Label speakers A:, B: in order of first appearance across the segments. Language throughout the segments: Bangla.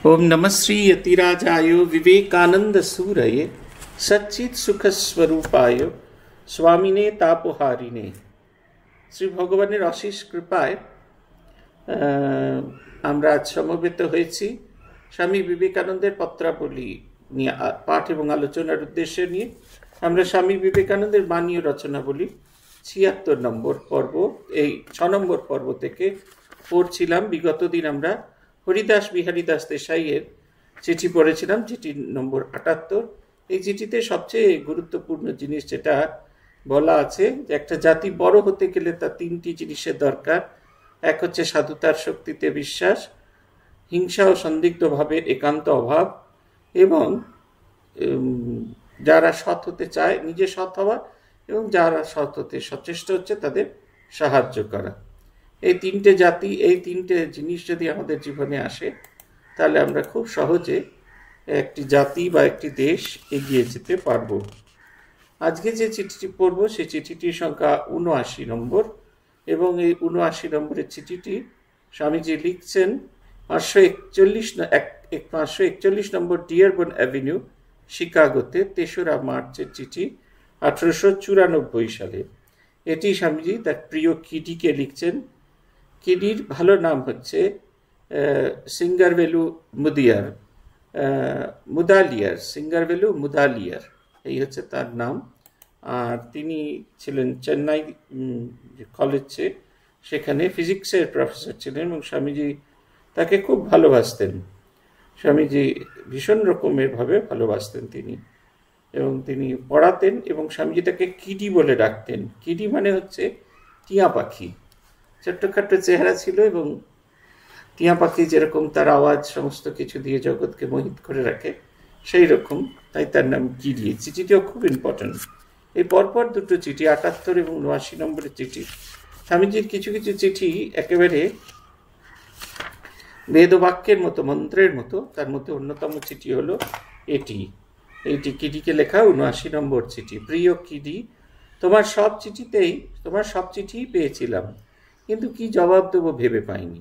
A: ओम नमः श्री यतिराजाय विवेकानंद सूरये सच्चित सुख स्वरूपाय स्वामिने तापोहारिणे। শ্রী ভগবানের অশেষ কৃপায় আমরা আজ সমবেত হয়েছি স্বামী বিবেকানন্দের পত্রাবলী নিয়ে পাঠ এবং আলোচনার উদ্দেশ্য নিয়ে। আমরা স্বামী বিবেকানন্দের বাণী রচনাবলী ৭৬ নম্বর পর্ব, এই ৬ নম্বর পর্ব থেকে পড়ছিলাম। বিগত দিন আমরা হরিদাস বিহারী দাস দেশাইয়ের চিঠি পড়েছিলাম, চিঠি নম্বর ৭৮। এই চিঠিতে সবচেয়ে গুরুত্বপূর্ণ জিনিস যেটা বলা আছে যে একটা জাতি বড় হতে গেলে তার ৩টি জিনিসের দরকার। এক হচ্ছে সাধুতার শক্তিতে বিশ্বাস, হিংসা ও সন্দিগ্ধ ভাবের একান্ত অভাব, এবং যারা সৎ হতে চায় নিজে সৎ হওয়া, এবং যারা সৎ হতে সচেষ্ট হচ্ছে তাদের সাহায্য করা। এই ৩টে জাতি, এই ৩টে জিনিস যদি আমাদের জীবনে আসে তাহলে আমরা খুব সহজে একটি জাতি বা একটি দেশ এগিয়ে যেতে পারবো। আজকে যে চিঠিটি পড়ব সেই চিঠিটির সংখ্যা ৭৯ নম্বর, এবং এই ৭৯ নম্বরের চিঠিটি স্বামীজি লিখছেন ৫৪১ নম্বর ডিয়ারবোর্ন অ্যাভিনিউ, শিকাগোতে, ৩রা মার্চের চিঠি ১৮৯৪ সালে। এটি স্বামীজি তার প্রিয় কিডিকে লিখছেন। কিডির ভালো নাম হচ্ছে সিঙ্গারভেলু সিঙ্গারভেলু মুদালিয়ার, এই হচ্ছে তার নাম। আর তিনি ছিলেন চেন্নাই কলেজে, সেখানে ফিজিক্সের প্রফেসর ছিলেন, এবং স্বামীজি তাকে খুব ভালোবাসতেন। স্বামীজি ভীষণ রকমের ভাবে ভালোবাসতেন তিনি, এবং তিনি পড়াতেন, এবং স্বামীজি তাকে কিডি বলে ডাকতেন। কিডি মানে হচ্ছে টিয়া পাখি। ছোট্টখাট্ট চেহারা ছিল, এবং টিয়া পাখি যেরকম তার আওয়াজ সমস্ত কিছু দিয়ে জগৎকে মোহিত করে রাখে, সেই রকম, তাই তার নাম কিডি। চিঠিটিও খুব ইম্পর্টেন্ট। এই পরপর দুটো চিঠি, ৭৮ এবং ৭৯ নম্বরের চিঠি। স্বামীজির কিছু কিছু চিঠি একেবারে বেদবাক্যের মতো, মন্ত্রের মতো। তার মধ্যে অন্যতম চিঠি হলো এইটি কিডিকে লেখা ৭৯ নম্বর চিঠি। প্রিয় কিডি, তোমার সব চিঠিই পেয়েছিলাম, কিন্তু কি জবাব দেবো ভেবে পাইনি।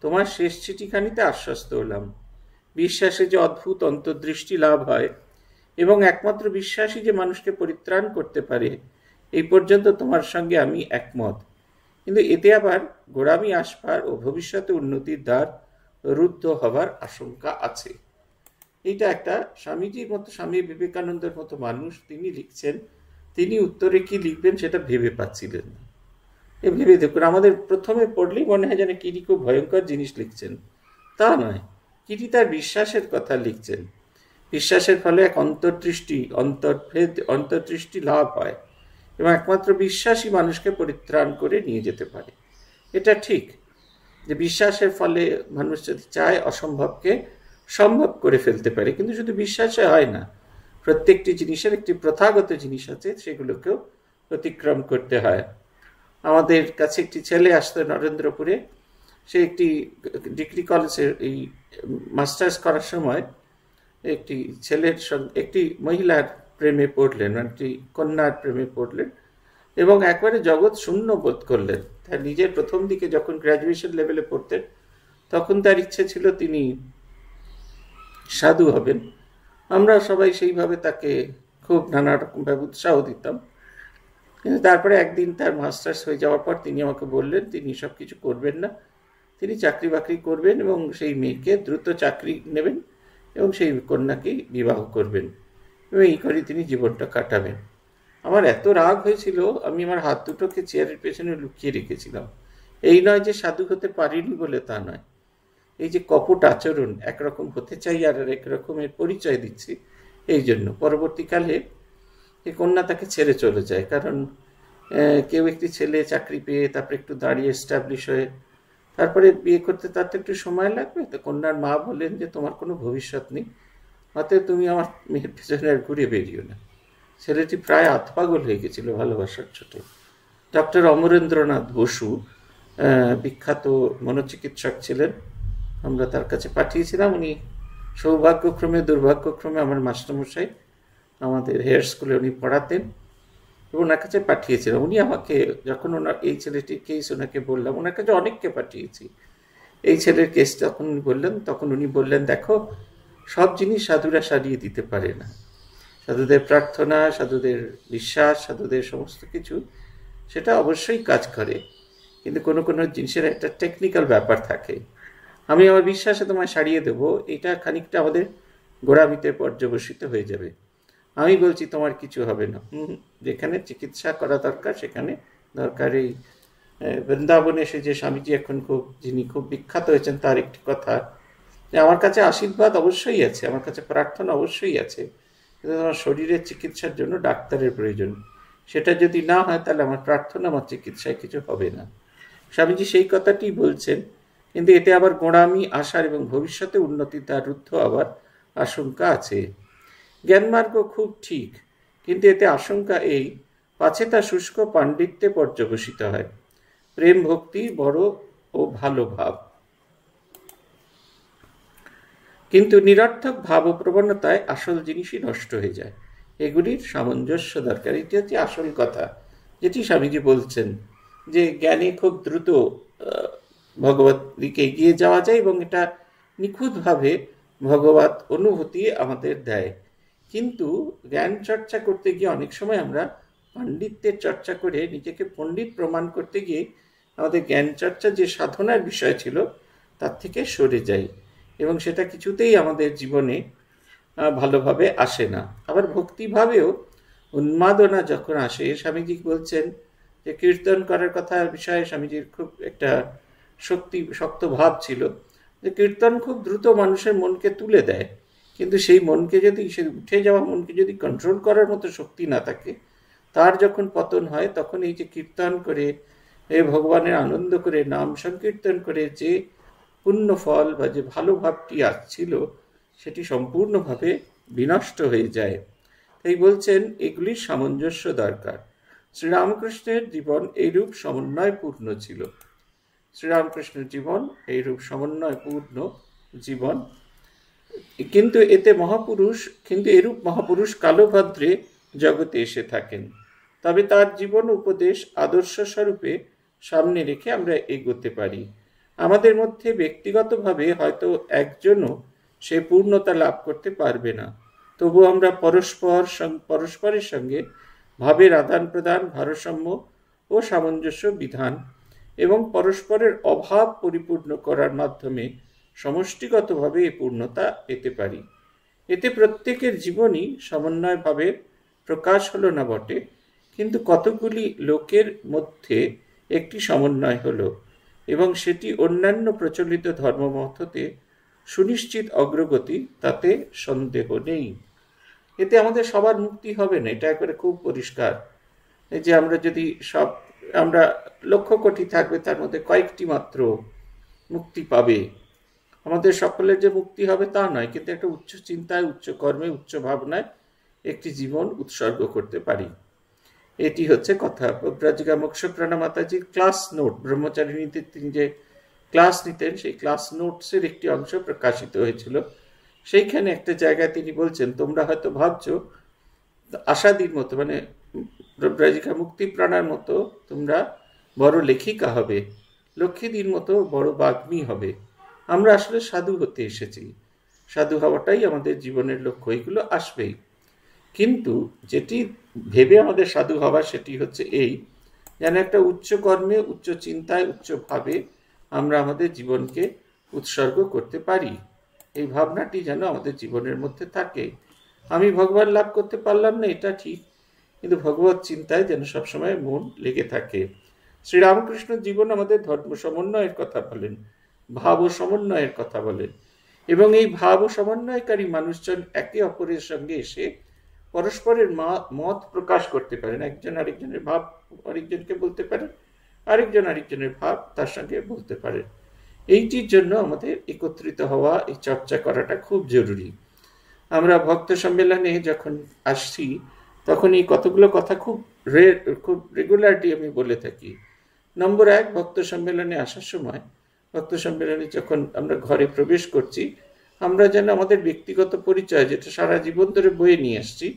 A: তোমার শেষ চিঠিখানিতে আশ্বস্ত হলাম। বিশ্বাসে যে অদ্ভুত অন্তর্দৃষ্টি লাভ হয়, এবং একমাত্র বিশ্বাসই যে মানুষকে পরিত্রাণ করতে পারে, এই পর্যন্ত তোমার সঙ্গে আমি একমত। কিন্তু এতে আবার গোড়ামি আসবার ও ভবিষ্যতে উন্নতির দ্বার রুদ্ধ হবার আশঙ্কা আছে। এইটা একটা স্বামীজির মতো, স্বামী বিবেকানন্দের মতো মানুষ, তিনি লিখছেন। তিনি উত্তরে কি লিখবেন সেটা ভেবে পাচ্ছিলেন না। ভেবে দেখুন, আমাদের প্রথমে পড়লেই মনে হয় যেন কিডি খুব ভয়ঙ্কর জিনিস লিখছেন। তা নয়, কিডি তার বিশ্বাসের কথা লিখছেন। বিশ্বাসের ফলে এক অন্তর্দৃষ্টি লাভ হয়, এবং একমাত্র বিশ্বাসই মানুষকে পরিত্রাণ করে নিয়ে যেতে পারে। এটা ঠিক যে বিশ্বাসের ফলে মানুষ যদি চায় অসম্ভবকে সম্ভব করে ফেলতে পারে, কিন্তু শুধু বিশ্বাসে হয় না। প্রত্যেকটি জিনিসের একটি প্রথাগত জিনিস আছে, সেগুলোকেও অতিক্রম করতে হয়। আমাদের কাছে একটি ছেলে আসতো নরেন্দ্রপুরে। সে একটি ডিগ্রি কলেজের এই মাস্টার্স করার সময় একটি ছেলের সঙ্গে, একটি মহিলার প্রেমে পড়লেন, একটি কন্যার প্রেমে পড়লেন, এবং একবারে জগৎ শূন্য বোধ করলেন। তার নিজের প্রথম দিকে যখন গ্র্যাজুয়েশন লেভেলে পড়তেন, তখন তার ইচ্ছে ছিল তিনি সাধু হবেন। আমরা সবাই সেইভাবে তাকে খুব নানা রকমভাবে উৎসাহ দিতাম। কিন্তু তারপরে একদিন তার মাস্টার্স হয়ে যাওয়ার পর তিনি আমাকে বললেন তিনি সব কিছু করবেন না, তিনি চাকরি বাকরি করবেন, এবং সেই মেয়েকে দ্রুত চাকরি নেবেন, এবং সেই কন্যাকেই বিবাহ করবেন, এবং এই করে তিনি জীবনটা কাটাবেন। আমার এত রাগ হয়েছিল, আমি আমার হাত দুটোকে চেয়ারের পেছনে লুকিয়ে রেখেছিলাম। এই নয় যে সাধু হতে পারিনি বলে, তা নয়। এই যে কপট আচরণ, একরকম হতে চাই আর এক রকমের পরিচয় দিচ্ছি, এই জন্য পরবর্তীকালে এই কন্যা তাকে ছেড়ে চলে যায়। কারণ কেউ একটি ছেলে চাকরি পেয়ে তারপরে একটু দাঁড়িয়ে এস্টাবলিশ হয়ে তারপরে বিয়ে করতে তার তো একটু সময় লাগবে। তো কন্যার মা বললেন যে তোমার কোনো ভবিষ্যৎ নেই, অতএব তুমি আমার মেয়ের পেছনে আর ঘুরে বেরিও না। ছেলেটি প্রায় আতপাগল হয়ে গেছিল ভালোবাসার ছোটে। ডক্টর অমরেন্দ্রনাথ বসু বিখ্যাত মনোচিকিৎসক ছিলেন, আমরা তার কাছে পাঠিয়েছিলাম। উনি সৌভাগ্যক্রমে দুর্ভাগ্যক্রমে আমার মাস্টারমশাই, আমাদের হেয়ার স্কুলে উনি পড়াতেন, এবং ওনার কাছে পাঠিয়েছিলাম। উনি আমাকে, যখন ওনার এই ছেলেটির কেস ওনাকে বললাম, ওনার কাছে অনেককে পাঠিয়েছি, এই ছেলের কেস যখন উনি বললেন, তখন উনি বললেন, দেখো, সব জিনিস সাধুরা সারিয়ে দিতে পারে না। সাধুদের প্রার্থনা, সাধুদের বিশ্বাস, সাধুদের সমস্ত কিছু সেটা অবশ্যই কাজ করে, কিন্তু কোনো কোনো জিনিসের একটা টেকনিক্যাল ব্যাপার থাকে। আমি আমার বিশ্বাসে তোমায় সারিয়ে দেবো, এটা খানিকটা আমাদের গোড়ামিতে পর্যবসিত হয়ে যাবে। আমি বলছি তোমার কিছু হবে না। যেখানে চিকিৎসা করা দরকার সেখানে দরকার। এই বৃন্দাবনে এসে যে স্বামীজি এখন যিনি খুব বিখ্যাত হয়েছেন, তার একটি কথা যে আমার কাছে আশীর্বাদ অবশ্যই আছে, আমার কাছে প্রার্থনা অবশ্যই আছে, কিন্তু আমার শরীরের চিকিৎসার জন্য ডাক্তারের প্রয়োজন। সেটা যদি না হয় তাহলে আমার প্রার্থনা, আমার চিকিৎসায় কিছু হবে না। স্বামীজি সেই কথাটি বলছেন, কিন্তু এতে আবার গোঁড়ামি আসার এবং ভবিষ্যতে উন্নতি তার রুদ্ধ আবার আশঙ্কা আছে। জ্ঞানমার্গ খুব ঠিক, কিন্তু এতে আশঙ্কা এই, পাছে তা শুষ্ক পাণ্ডিত্যে পর্যবসিত হয়। প্রেম ভক্তি বড় ও ভালো ভাব, কিন্তু নিরর্থক ভাব ও প্রবণতায় আসল জিনিসই নষ্ট হয়ে যায়। এগুলির সামঞ্জস্য দরকার। এটি হচ্ছে আসল কথা, যেটি স্বামীজি বলছেন, যে জ্ঞানে খুব দ্রুত ভগবত দিকে এগিয়ে যাওয়া যায় এবং এটা নিখুঁতভাবে ভগবত অনুভূতি আমাদের দেয়। কিন্তু জ্ঞান চর্চা করতে গিয়ে অনেক সময় আমরা পাণ্ডিত্যের চর্চা করে নিজেকে পণ্ডিত প্রমাণ করতে গিয়ে আমাদের জ্ঞান চর্চা যে সাধনার বিষয় ছিল তার থেকে সরে যাই, এবং সেটা কিছুতেই আমাদের জীবনে ভালোভাবে আসে না। আবার ভক্তিভাবেও উন্মাদনা যখন আসে, স্বামীজি বলছেন যে কীর্তন করার কথা বিষয়ে স্বামীজির খুব একটা শক্ত ভাব ছিল, যে কীর্তন খুব দ্রুত মানুষের মনকে তুলে দেয়, কিন্তু সেই মনকে যদি, সে উঠে যাওয়া মনকে যদি কন্ট্রোল করার মতো শক্তি না থাকে, তার যখন পতন হয়, তখন এই যে কীর্তন করে ভগবানের আনন্দ করে নাম সংকীর্তন করে যে পুণ্য ফল বা যে ভালো ভাবটি আসছিল সেটি সম্পূর্ণভাবে বিনষ্ট হয়ে যায়। তাই বলছেন এগুলির সামঞ্জস্য দরকার। শ্রীরামকৃষ্ণের জীবন এইরূপ সমন্বয়পূর্ণ ছিল। শ্রীরামকৃষ্ণের জীবন এইরূপ সমন্বয়পূর্ণ জীবন, কিন্তু এরূপ মহাপুরুষ কালভদ্রে জগতে এসে থাকেন। তবে তার জীবন উপদেশ আদর্শ স্বরূপে সামনে রেখে আমরা এগোতে পারি। আমাদের মধ্যে ব্যক্তিগতভাবে হয়তো একজনও সে পূর্ণতা লাভ করতে পারবে না, তবু আমরা পরস্পরের সঙ্গে ভাবের আদান প্রদান, ভারসাম্য ও সামঞ্জস্য বিধান এবং পরস্পরের অভাব পরিপূর্ণ করার মাধ্যমে সমষ্টিগতভাবে এই পূর্ণতা পেতে পারি। এতে প্রত্যেকের জীবনই সমন্বয় ভাবের প্রকাশ হলো না বটে, কিন্তু কতগুলি লোকের মধ্যে একটি সমন্বয় হলো, এবং সেটি অন্যান্য প্রচলিত ধর্মমততে সুনিশ্চিত অগ্রগতি, তাতে সন্দেহ নেই। এতে আমাদের সবার মুক্তি হবে না, এটা একবারে খুব পরিষ্কার। এই যে আমরা লক্ষ কোটি থাকবে, তার মধ্যে কয়েকটি মাত্র মুক্তি পাবে। আমাদের সকলের যে মুক্তি হবে তা নয়, কিন্তু একটা উচ্চ চিন্তায়, উচ্চ কর্মে, উচ্চ ভাবনায় একটি জীবন উৎসর্গ করতে পারি। এটি হচ্ছে কথা। ব্রজগা মোক্ষপ্রাণা মাতাজির ক্লাস নোট, ব্রহ্মচারিণীতে তিনি যে ক্লাস নিতেন, সেই ক্লাস নোটসের একটি অংশ প্রকাশিত হয়েছিল। সেইখানে একটা জায়গায় তিনি বলছেন, তোমরা হয়তো ভাবছো আশাদির মতো, মানে ব্রজগা মুক্তিপ্রাণার মতো তোমরা বড় লেখিকা হবে, লক্ষ্মীদির মতো বড় বাগ্মী হবে। আমরা আসলে সাধু হতে এসেছি, সাধু হওয়াটাই আমাদের জীবনের লক্ষ্য, এগুলো আসবেই। কিন্তু যেটি ভেবে আমাদের সাধু হওয়া, সেটি হচ্ছে এই, যেন একটা উচ্চ কর্মে, উচ্চ চিন্তায়, উচ্চভাবে আমরা আমাদের জীবনকে উৎসর্গ করতে পারি। এই ভাবনাটি যেন আমাদের জীবনের মধ্যে থাকে। আমি ভগবান লাভ করতে পারলাম না, এটা ঠিক, কিন্তু ভগবত চিন্তায় যেন সবসময় মন লেগে থাকে। শ্রীরামকৃষ্ণ জীবন আমাদের ধর্ম সমন্বয়ের কথা বলেন, ভাব ও সমন্বয়ের কথা বলেন, এবং এই ভাব ও সমন্বয়কারী মানুষজন একে অপরের সঙ্গে এসে পরস্পরের মত প্রকাশ করতে পারেন। একজন আরেকজনের ভাব আরেকজনকে বলতে পারেন, আরেকজন আরেকজনের ভাব তার সঙ্গে বলতে পারেন। এইটির জন্য আমাদের একত্রিত হওয়া, এই চর্চা করাটা খুব জরুরি। আমরা ভক্ত সম্মেলনে যখন আসছি, তখন এই কতগুলো কথা খুব রেগুলারলি আমি বলে থাকি। নম্বর 1, ভক্ত সম্মেলনে আসার সময়, ভক্ত সম্মেলনে যখন আমরা ঘরে প্রবেশ করছি, আমরা যেন আমাদের ব্যক্তিগত পরিচয়, যেটা সারা জীবন ধরে বয়ে নিয়ে আসছি,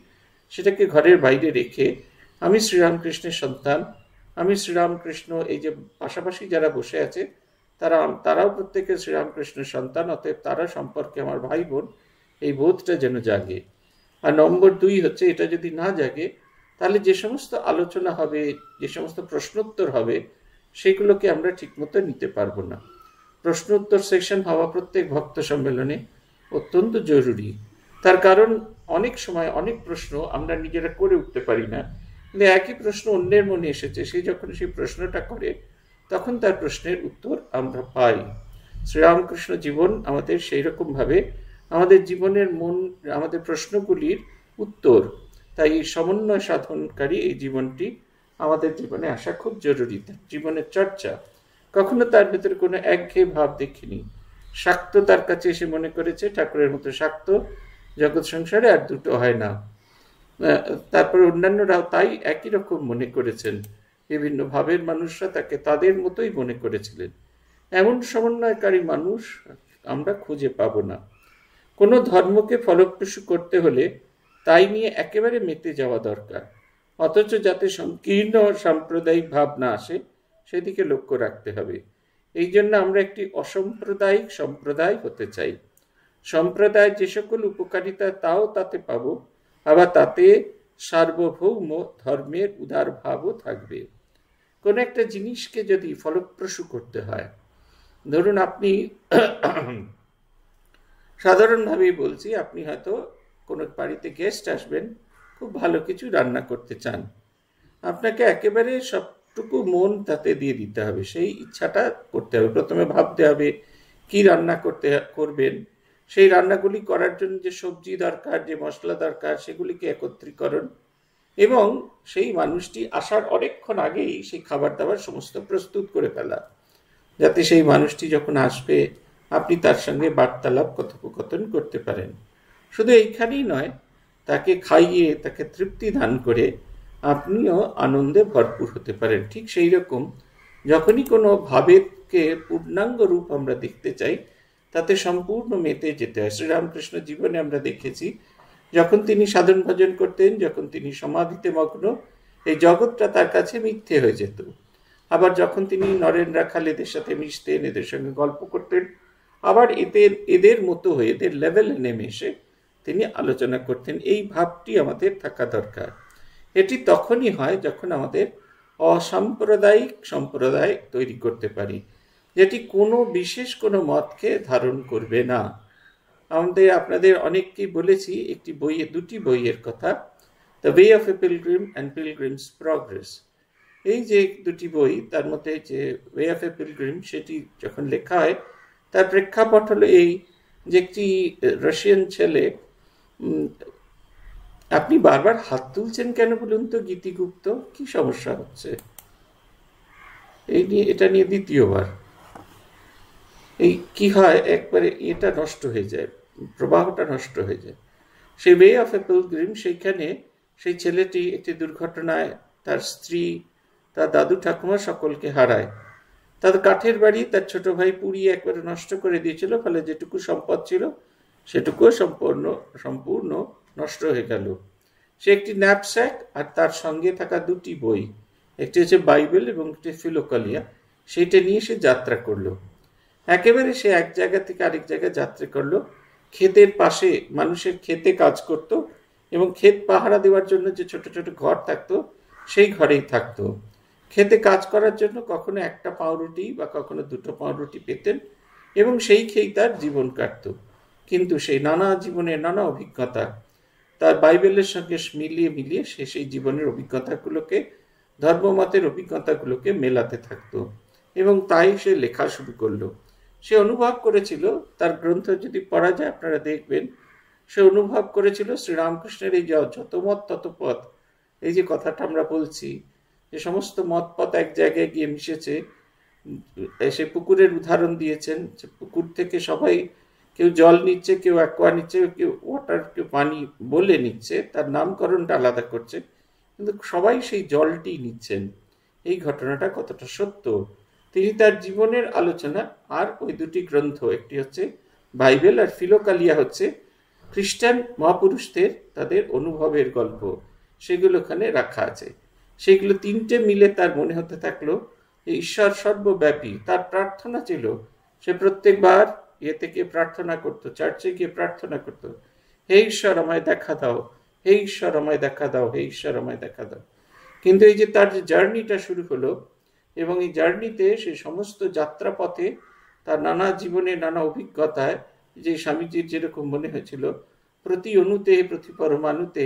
A: সেটাকে ঘরের বাইরে রেখে আমি শ্রীরামকৃষ্ণের সন্তান, আমি শ্রীরামকৃষ্ণ, এই যে পাশাপাশি যারা বসে আছে তারাও প্রত্যেকে শ্রীরামকৃষ্ণের সন্তান, অতএব তারা সম্পর্কে আমার ভাই বোন, এই বোধটা যেন জাগে। আর নম্বর 2 হচ্ছে, এটা যদি না জাগে তাহলে যে সমস্ত আলোচনা হবে, যে সমস্ত প্রশ্নোত্তর হবে, সেগুলোকে আমরা ঠিকমতো নিতে পারবো না। প্রশ্নোত্তর সেশন হওয়া প্রত্যেক ভক্ত সম্মেলনে অত্যন্ত জরুরি। তার কারণ অনেক সময় অনেক প্রশ্ন আমরা নিজেরা করে উঠতে পারি না, কিন্তু একই প্রশ্ন অন্যের মনে এসেছে, সে যখন সেই প্রশ্নটা করে তখন তার প্রশ্নের উত্তর আমরা পাই। শ্রীরামকৃষ্ণ জীবন আমাদের সেই রকমভাবে আমাদের জীবনের আমাদের প্রশ্নগুলির উত্তর। তাই এই সমন্বয় সাধনকারী এই জীবনটি আমাদের জীবনে আসা খুব জরুরি। জীবনের চর্চা, কখনো তার ভেতরে কোনো একঘেয়ে ভাব দেখিনি। শাক্ত তার কাছে এসে মনে করেছে ঠাকুরের মতো শাক্ত জগৎ সংসারে আর দুটো হয় না। তারপর অন্যান্যরাও তাই একই রকম মনে করেছেন। বিভিন্ন ভাবের মানুষরা তাকে তাদের মতোই মনে করেছিলেন। এমন সমন্বয়কারী মানুষ আমরা খুঁজে পাব না। কোনো ধর্মকে ফলপ্রসূ করতে হলে তাই নিয়ে একেবারে মেতে যাওয়া দরকার, অথচ যাতে সংকীর্ণ সাম্প্রদায়িক ভাব না আসে সেদিকে লক্ষ্য রাখতে হবে। এই জন্য আমরা একটি অসাম্প্রদায়িক সম্প্রদায় হতে চাই। সম্প্রদায়ের যে সকল উপকারিতা তাও তাতে পাব, আবার তাতে সার্বভৌম ধর্মের উদার ভাবও থাকবে। কোন একটা জিনিসকে যদি ফলপ্রসূ করতে হয়, ধরুন আপনি সাধারণভাবেই বলছি, আপনি হয়তো কোনো বাড়িতে গেস্ট আসবেন, খুব ভালো কিছু রান্না করতে চান, আপনাকে একেবারে সবটুকু মন তাতে দিয়ে দিতে হবে, সেই ইচ্ছাটা করতে হবে। প্রথমে ভাবতে হবে কি রান্না করবেন, সেই রান্নাগুলি করার জন্য যে সবজি দরকার, যে মশলা দরকার, সেগুলিকে একত্রীকরণ, এবং সেই মানুষটি আসার অনেকক্ষণ আগেই সেই খাবার দাবার সমস্ত প্রস্তুত করে ফেলা, যাতে সেই মানুষটি যখন আসবে আপনি তার সঙ্গে বার্তালাপ কথোপকথন করতে পারেন। শুধু এইখানেই নয়, তাকে খাইয়ে তাকে তৃপ্তি দান করে আপনিও আনন্দে ভরপুর হতে পারেন। ঠিক সেই রকম যখনই কোনো ভাবেরকে পূর্ণাঙ্গ রূপ আমরা দেখতে চাই, তাতে সম্পূর্ণ মেতে যেতে হয়। শ্রীরামকৃষ্ণ জীবনে আমরা দেখেছি, যখন তিনি সাধন ভজন করতেন, যখন তিনি সমাধিতে মগ্ন, এই জগৎটা তার কাছে মিথ্যে হয়ে যেত। আবার যখন তিনি নরেন্দ্রা খালেদের সাথে মিশতেন, এদের সঙ্গে গল্প করতেন, আবার এদের মতো হয়ে, এদের লেভেলে নেমে এসে তিনি আলোচনা করতেন। এই ভাবটি আমাদের থাকা দরকার। এটি তখনই হয় যখন আমাদের অসাম্প্রদায়িক সম্প্রদায় তৈরি করতে পারি, যেটি কোনো বিশেষ কোনো মতকে ধারণ করবে না। আপনাদের অনেককেই বলেছি একটি বইয়ে, দুটি বইয়ের কথা, the way of a pilgrim and pilgrim's progress. এই যে দুটি বই, তার মধ্যে যে ওয়ে অফ এ পিলগ্রিম, সেটি যখন লেখা হয় তার প্রেক্ষাপট হলো এই যে একটি রাশিয়ান ছেলে, আপনি বারবার হাত তুলছেন কেন বলুন তো গীতিগুপ্ত, কি সমস্যা হচ্ছে? এটা নিয়ে দ্বিতীয়বার এই কি হয়, একবারে এটা নষ্ট হয়ে যায়, প্রবাহটা নষ্ট হয়ে যায়। সেই ওয়ে অফ এ পিলগ্রিম, সেইখানে সেই ছেলেটি একটি দুর্ঘটনায় তার স্ত্রী, তার দাদু ঠাকুমা সকলকে হারায়। তাদের কাঠের বাড়ি তার ছোট ভাই পুড়িয়ে একবারে নষ্ট করে দিয়েছিল, ফলে যেটুকু সম্পদ ছিল সেটুকুও সম্পূর্ণ নষ্ট হয়ে গেল। সে একটি ন্যাপস্যাক আর তার সঙ্গে থাকা দুটি বই, একটি হচ্ছে বাইবেল এবং একটি ফিলোকালিয়া, সেইটা নিয়ে সে যাত্রা করলো। একেবারে সে এক জায়গা থেকে আরেক জায়গায় যাত্রা করলো। ক্ষেতের পাশে মানুষের ক্ষেতে কাজ করত, এবং ক্ষেত পাহারা দেওয়ার জন্য যে ছোট ছোট ঘর থাকতো, সেই ঘরেই থাকতো। খেতে কাজ করার জন্য কখনো একটা পাউরুটি বা কখনো দুটো পাউরুটি পেতেন, এবং সেই খেয়েই তার জীবন কাটত। কিন্তু সেই নানা জীবনের নানা অভিজ্ঞতা তার বাইবেলের সঙ্গে মিলিয়ে সে সেই জীবনের অভিজ্ঞতাগুলোকে, ধর্মমতের অভিজ্ঞতাগুলোকে মেলাতে থাকতো, এবং তাই সে লেখা শুরু করলো। সে অনুভব করেছিল, তার গ্রন্থ যদি পড়া যায় আপনারা দেখবেন, সে অনুভব করেছিল শ্রীরামকৃষ্ণের এই যত মত তত পথ, এই যে কথাটা আমরা বলছি, যে সমস্ত মতপথ এক জায়গায় গিয়ে মিশেছে। সে পুকুরের উদাহরণ দিয়েছেন, যে পুকুর থেকে সবাই, কেউ জল নিচ্ছে, কেউ অ্যাকোয়া নিচ্ছে, কেউ ওয়াটার, কেউ পানি বলে নিচ্ছে, তার নামকরণটা আলাদা করছে, কিন্তু সবাই সেই জলটি নিচ্ছেন। এই ঘটনাটা কতটা সত্য তিনি তার জীবনের আলোচনা, আর ওই দুটি গ্রন্থ, একটি হচ্ছে বাইবেল আর ফিলোকালিয়া হচ্ছে খ্রিস্টান মহাপুরুষদের তাদের অনুভবের গল্প, সেগুলো ওখানে রাখা আছে। সেগুলো তিনটে মিলে তার মনে হতে থাকলো যে ঈশ্বর সর্বব্যাপী, তার প্রার্থনা ছিল, সে প্রত্যেকবার থেকে প্রার্থনা করতো, চার্চে গিয়ে প্রার্থনা করতো, হে ঈশ্বর আমায় দেখা দাও, হে ঈশ্বর আমায় দেখা দাও, হে ঈশ্বর আমায় দেখা দাও। কিন্তু এই যে তার যে জার্নিটা শুরু হলো, এবং এই জার্নিতে সে সমস্ত যাত্রাপথে তার নানা জীবনে নানা অভিজ্ঞতায় যে স্বামীজির যেরকম মনে হয়েছিল প্রতি অণুতে প্রতি পরমাণুতে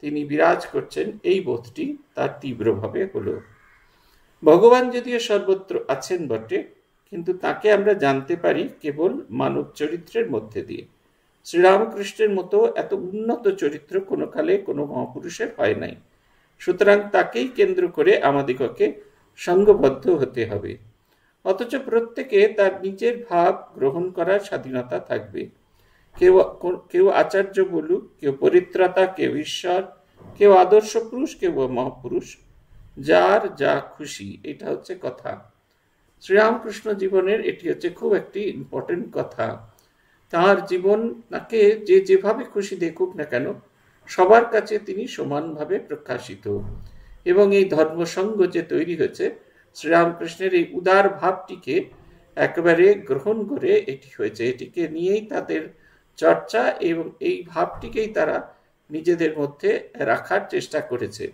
A: তিনি বিরাজ করছেন, এই বোধটি তার তীব্রভাবে হলো। ভগবান যদিও সর্বত্র আছেন বটে, কিন্তু তাকে আমরা জানতে পারি কেবল মানব চরিত্রের মধ্যে দিয়ে। শ্রীরামকৃষ্ণের মতো এত উন্নত চরিত্র কোনো কালে কোনো মহাপুরুষের হয় নাই। সুতরাং তাকেই কেন্দ্র করে আমাদিগকে সঙ্গবদ্ধ হতে হবে। অথচ প্রত্যেকে তার নিজের ভাব গ্রহণ করার স্বাধীনতা থাকবে। কেউ আচার্য বলুক, কেউ পরিত্রাতা, কেউ ঈশ্বর, কেউ আদর্শ পুরুষ, কেউ মহাপুরুষ, যার যা খুশি। এটা হচ্ছে কথা। শ্রীরামকৃষ্ণ জীবনের এটি হচ্ছে খুব একটি ইম্পর্টেন্ট কথা। তার জীবন তাকে যে যেভাবে খুশি দেখুক না কেন, সবার কাছে তিনি সমানভাবে প্রকাশিত। এবং এই ধর্মসঙ্গ যে তৈরি হয়েছে, শ্রীরামকৃষ্ণের এই উদার ভাবটিকে একেবারে গ্রহণ করে এটি হয়েছে। এটিকে নিয়েই তাদের চর্চা এবং এই ভাবটিকেই তারা নিজেদের মধ্যে রাখার চেষ্টা করেছে।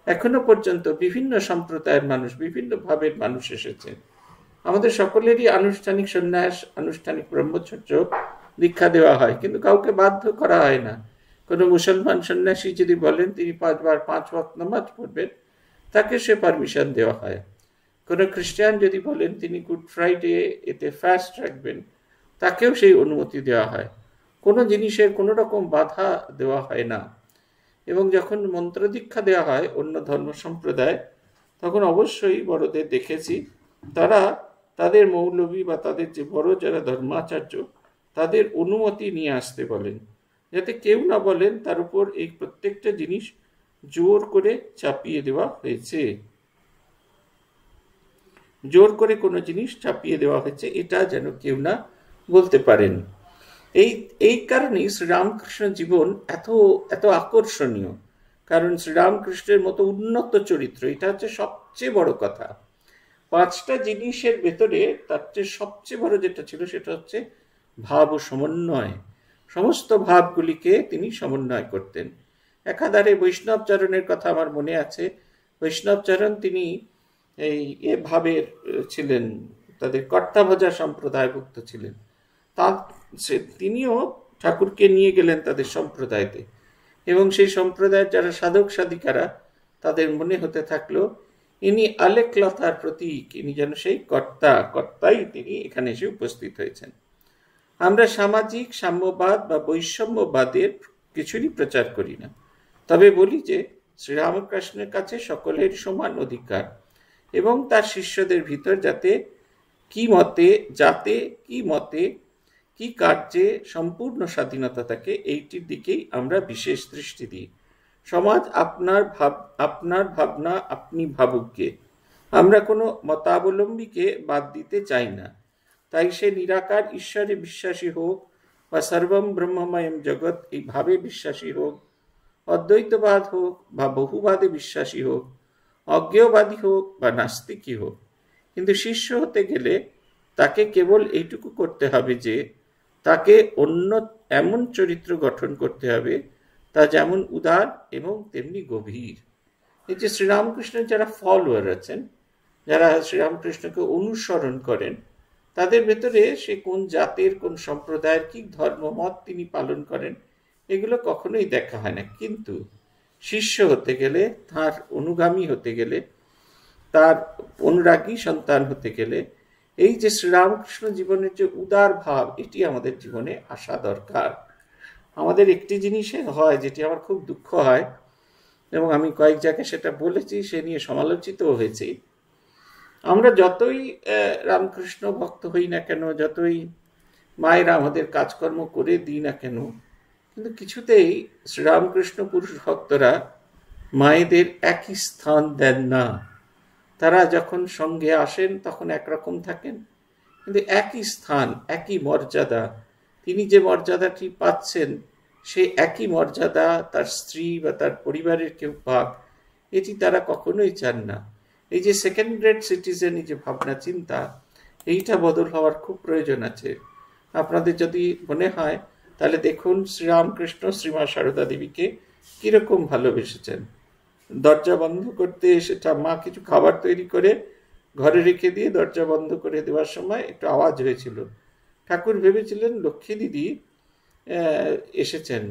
A: এখনো পর্যন্ত বিভিন্ন সম্প্রদায়ের মানুষ, বিভিন্ন ভাবের মানুষ এসেছে। আমাদের সকলেরই আনুষ্ঠানিক সন্ন্যাস, আনুষ্ঠানিক ব্রহ্মচর্য দীক্ষা দেওয়া হয়, কিন্তু কাউকে বাধ্য করা হয় না। কোনো মুসলমান সন্ন্যাসী যদি বলেন তিনি 5 বার 5 ওয়াক্ত নামাজ পড়বেন, তাকে সে পারমিশন দেওয়া হয়। কোনো খ্রিস্টান যদি বলেন তিনি গুড ফ্রাইডে এতে ফাস্ট রাখবেন, তাকেও সেই অনুমতি দেওয়া হয়। কোনো জিনিসের কোনো রকম বাধা দেওয়া হয় না। এবং যখন মন্ত্র দীক্ষা দেওয়া হয় অন্য ধর্ম সম্প্রদায়, তখন অবশ্যই বড়দের দেখেছি তারা তাদের মৌলবী বা তাদের যে বড় যারা ধর্মাচার্য, তাদের অনুমতি নিয়ে আসতে বলেন, যাতে কেউ না বলেন তার উপর এই প্রত্যেকটা জিনিস জোর করে চাপিয়ে দেওয়া হয়েছে। জোর করে কোনো জিনিস চাপিয়ে দেওয়া হয়েছে, এটা যেন কেউ না বলতে পারেন। এই কারণেই শ্রীরামকৃষ্ণ জীবন এত এত আকর্ষণীয়। কারণ শ্রীরামকৃষ্ণের মতো উন্নত চরিত্র, এটা হচ্ছে সবচেয়ে বড় কথা। 5টা জিনিসের ভেতরে তার চেয়ে সবচেয়ে বড় যেটা ছিল সেটা হচ্ছে ভাব ও সমন্বয়। সমস্ত ভাবগুলিকে তিনি সমন্বয় করতেন। একাধারে বৈষ্ণবচরণের কথা আমার মনে আছে। বৈষ্ণবচরণ তিনি এই ভাবের ছিলেন, তাদের কর্তাভজা সম্প্রদায়ভুক্ত ছিলেন। তিনিও ঠাকুরকে নিয়ে গেলেন তাদের সম্প্রদায়তে, এবং সেই সম্প্রদায়ের যারা সাধক সাধিকারা, তাদের মনে হতে থাকলো ইনি আলেখ্যতার প্রতীক, ইনি যেন সেই কর্তাই তিনি এখানে এসে উপস্থিত হয়েছেন। আমরা সামাজিক সাম্যবাদ বা বৈষম্যবাদের কিছুরই প্রচার করি না, তবে বলি যে শ্রীরামকৃষ্ণের কাছে সকলের সমান অধিকার, এবং তার শিষ্যদের ভিতর যাতে কি মতে কি কার্যে সম্পূর্ণ স্বাধীনতা থাকে, এইটির দিকেই আমরা বিশেষ দৃষ্টি দিই। সমাজ আপনার ভাবনা আপনি ভাবুককে, আমরা কোনো মতাবলম্বীকে বাদ দিতে চাই না। তাই সে নিরাকার ঈশ্বরে বিশ্বাসী হোক বা সর্বম ব্রহ্মময়ম জগৎ এই ভাবে বিশ্বাসী হোক, অদ্বৈতবাদ হোক বা বহুবাদে বিশ্বাসী হোক, অজ্ঞেয়বাদী হোক বা নাস্তিকই হোক, কিন্তু শিষ্য হতে গেলে তাকে কেবল এইটুকু করতে হবে যে তাকে অন্য এমন চরিত্র গঠন করতে হবে তা যেমন উদার এবং তেমনি গভীর। এই যে শ্রীরামকৃষ্ণের যারা ফলোয়ার আছেন, যারা শ্রীরামকৃষ্ণকে অনুসরণ করেন, তাদের ভেতরে সে কোন জাতের কোন সম্প্রদায়ের কি ধর্মমত তিনি পালন করেন এগুলো কখনোই দেখা হয় না। কিন্তু শিষ্য হতে গেলে, তার অনুগামী হতে গেলে, তার অনুরাগী সন্তান হতে গেলে এই যে শ্রীরামকৃষ্ণ জীবনের যে উদার ভাব, এটি আমাদের জীবনে আসা দরকার। আমাদের একটি জিনিসে হয় যেটি আমার খুব দুঃখ হয়, এবং আমি কয়েক জায়গায় সেটা বলেছি, সে নিয়ে সমালোচিত হয়েছি। আমরা যতই রামকৃষ্ণ ভক্ত হই না কেন, যতই মায়েরা আমাদের কাজকর্ম করে দিই না কেন, কিন্তু কিছুতেই শ্রীরামকৃষ্ণ পুরুষ ভক্তরা মায়েদের একই স্থান দেন না। তারা যখন সঙ্গে আসেন তখন একরকম থাকেন, কিন্তু একই স্থান, একই মর্যাদা, তিনি যে মর্যাদাটি পাচ্ছেন সে একই মর্যাদা তার স্ত্রী বা তার পরিবারের কেউ পাক, এটি তারা কখনোই চান না। এই যে সেকেন্ড গ্রেড সিটিজেন, এই যে ভাবনা চিন্তা, এইটা বদল হওয়ার খুব প্রয়োজন আছে। আপনাদের যদি মনে হয় তাহলে দেখুন শ্রীরামকৃষ্ণ শ্রীমা সারদা দেবীকে কিরকম ভালোবেসেছেন। দরজা বন্ধ করতে সেটা মা কিছু খাবার তৈরি করে ঘরে রেখে দিয়ে দরজা বন্ধ করে দেওয়ার সময় একটু আওয়াজ হয়েছিল। ঠাকুর ভেবেছিলেন লক্ষ্মী দিদি এসেছেন।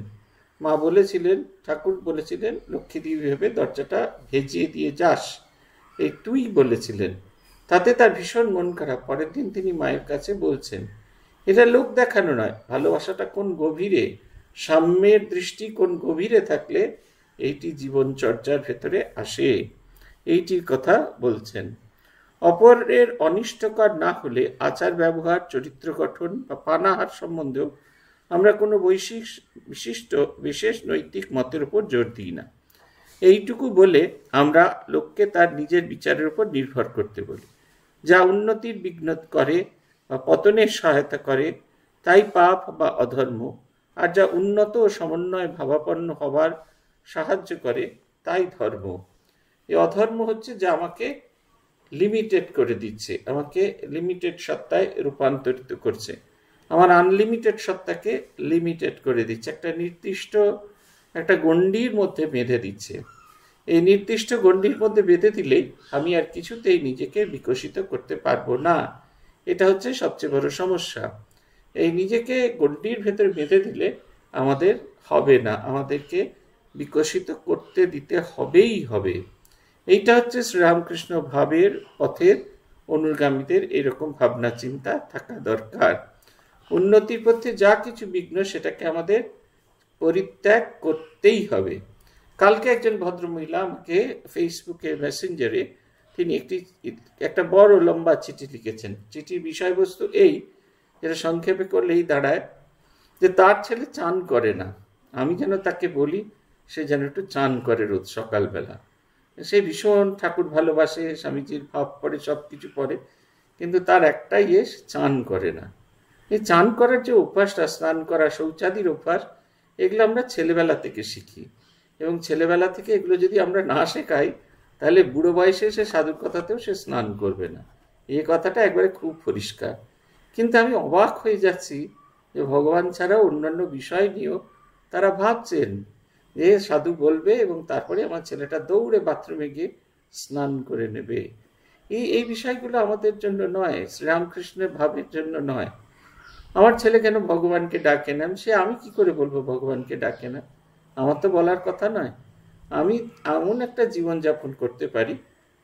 A: মা বলেছিলেন, ঠাকুর বলেছিলেন, লক্ষ্মী দিদি ভেবে দরজাটা ভেজিয়ে দিয়ে যাস, এই তুই বলেছিলেন। তাতে তার ভীষণ মন খারাপ। পরের দিন তিনি মায়ের কাছে বলছেন, এটা লোক দেখানো নয়, ভালোবাসাটা কোন গভীরে, সাম্যের দৃষ্টি কোন গভীরে থাকলে এইটি জীবনচর্যার ভেতরে আসে, এইটির কথা বলছেন। অপরের অনিষ্টকর না হলে আচার ব্যবহার, চরিত্র গঠন বা পানাহার সম্বন্ধেও আমরা কোনো বিশেষ নৈতিক মতের উপর জোর দিই না। এইটুকু বলে আমরা লোককে তার নিজের বিচারের উপর নির্ভর করতে বলি। যা উন্নতির বিঘ্ন করে বা পতনের সহায়তা করে তাই পাপ বা অধর্ম, আর যা উন্নত ও সমন্বয় ভাবাপন্ন হবার সাহায্য করে তাই ধর্ম। এই অধর্ম হচ্ছে যা আমাকে লিমিটেড করে দিচ্ছে, আমাকে লিমিটেড সত্তায় রূপান্তরিত করছে, আমার আনলিমিটেড সত্তাকে লিমিটেড করে দিচ্ছে, একটা নির্দিষ্ট একটা গণ্ডির মধ্যে বেঁধে দিচ্ছে। এই নির্দিষ্ট গণ্ডির মধ্যে বেঁধে দিলেই আমি আর কিছুতেই নিজেকে বিকশিত করতে পারবো না। এটা হচ্ছে সবচেয়ে বড় সমস্যা। এই নিজেকে গণ্ডির ভেতরে বেঁধে দিলে আমাদের হবে না, আমাদেরকে বিকশিত করতে দিতে হবেই হবে। এইটা হচ্ছে শ্রীরামকৃষ্ণ ভাবের পথের অনুগামীদের এরকম ভাবনা চিন্তা থাকা দরকার। উন্নতির পথে যা কিছু বিঘ্ন সেটাকে আমাদের পরিত্যাগ করতেই হবে। কালকে একজন ভদ্রমহিলা আমাকে ফেসবুকে মেসেঞ্জারে তিনি একটা বড় লম্বা চিঠি লিখেছেন। চিঠির বিষয়বস্তু এই, যেটা সংক্ষেপে করলেই দাঁড়ায় যে তার ছেলে চান করে না, আমি যেন তাকে বলি সে যেন একটু চান করে রোজ সকালবেলা। সে ভীষণ ঠাকুর ভালোবাসে, স্বামীজির ভাব পড়ে, সব কিছু পড়ে, কিন্তু তার একটাই চান করে না। এই চান করার যে অভ্যাসটা, স্নান করা, শৌচাদির অভ্যাস, এগুলো আমরা ছেলেবেলা থেকে শিখি, এবং ছেলেবেলা থেকে এগুলো যদি আমরা না শেখাই তাহলে বুড়ো বয়সে সে সাধুর কথাতেও সে স্নান করবে না। এই কথাটা একবারে খুব পরিষ্কার। কিন্তু আমি অবাক হয়ে যাচ্ছি যে ভগবান ছাড়াও অন্যান্য বিষয় নিয়েও তারা ভাবছেন যে সাধু বলবে এবং তারপরে আমার ছেলেটা দৌড়ে বাথরুমে গিয়ে স্নান করে নেবে। এই বিষয়গুলো আমাদের জন্য নয়, শ্রীরামকৃষ্ণের ভাবের জন্য নয়। আমার ছেলে কেন ভগবানকে ডাকে না, আমি কি করে বলবো ভগবানকে ডাকে না? আমার তো বলার কথা নয়। আমি এমন একটা জীবনযাপন করতে পারি